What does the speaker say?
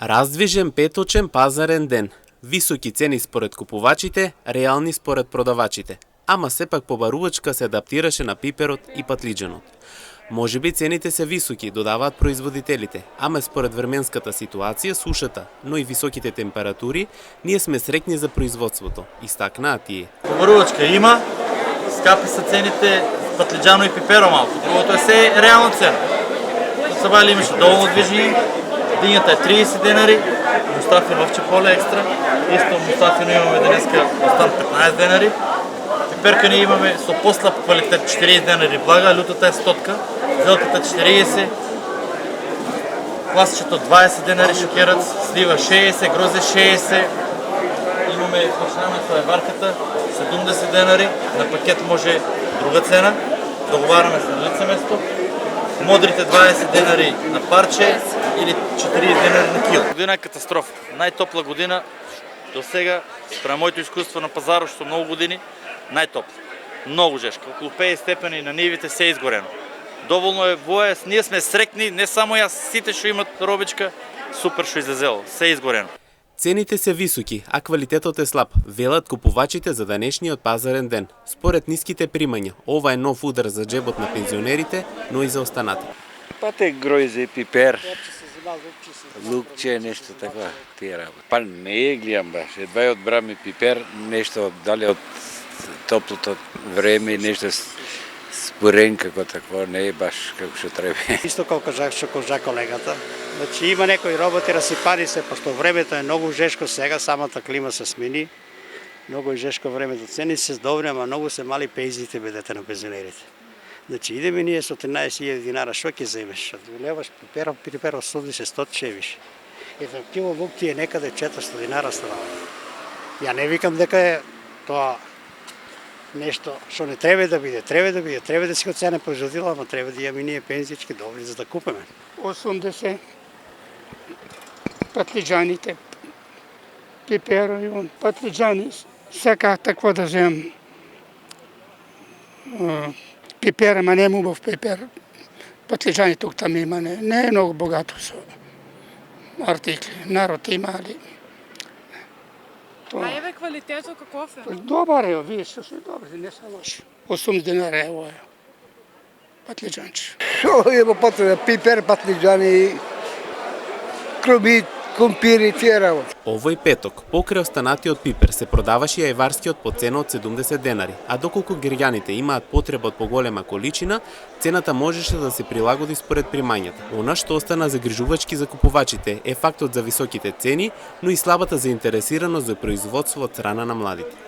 Раздвижен петочен пазарен ден. Високи цени според купувачите, реални според продавачите. Ама сепак побарувачка се адаптираше на пиперот и патлиџанот. Можеби цените се високи, додаваат производителите, ама според временската ситуација, сушата, но и високите температури, ние сме срекни за производството, истакнаа тие. Побарувачка има, скапи са цените патлиџано и пиперо малко, другото е се реална цена. От Сабали имаше доволно движение, динята е 30 денари, Мустафин овче поле екстра, исто Мустафино имаме денеска остан 15 денари, пиперка ние имаме со послаб квалитет 40 денари блага, лютата е 100, зелката 40, класичето 20 денари шокерът, слива 60, грозе 60, имаме почнаме с варката 70 денари, на пакет може друга цена, договаряме се на лице место. Модрите 20 денари на парче или 40 денари на кило. Година е катастрофа. Най-топла година до сега, спрямо моето изкуство на пазара, що много години, най-топла. Много жешка. Около 50 степени на нивите се е изгорено. Доволно е воя. Ние сме срекни, не само аз, сите што имат робичка, супер што излезело. Се е изгорено. Цените се високи, а квалитетот е слаб, велат купувачите за денешниот пазарен ден. Според ниските примања, ова е нов удар за джебот на пензионерите, но и за останати. Па те гројзе, пипер, лукче, нешто такова, тие работи. Па не гледам баш, едва ја одбраме пипер, нешто дали од топлото време, нешто спорен како такво, не е баш како што треба. Исто како кажа колегата. Значи има некои работи расипани се, пошто времето е многу жешко сега, самата клима се смени. Многу е жешко времето, цени се добри, ама многу се мали пензиите бидете на пензионерите. Значи идеме ние со 13.000 динара, што ќе земеш? Леваш пиперо суди се 100 чевиш. Еден кило лук ти е некаде 400 динара станава. Ја не викам дека е тоа нешто што не треба да биде, треба да си го цене производила, ама треба да имаме ние пензички добри за да купиме. 80 патлиџаните, пиперо и патлиџани, саках такво да земам пипер, ама не е убав пипер. Патлиџани тук там има, не е многу богато со артикли. Народ има, али А еве квалитетот каков е? Добар е, вие што се добри, не се лоши. 80 динара е ова. Патлиџанче. Што има потреба? Пипер, патлиџани, крумит, компири, тие работи. Овој петок, покрај останатиот пипер, се продаваше јајварскиот по цена од 70 денари, а доколку граѓаните имаат потреба од поголема количина, цената можеше да се прилагоди според примањата. Она што остана загрижувачки за купувачите е фактот за високите цени, но и слабата заинтересираност за производство од страна на младите.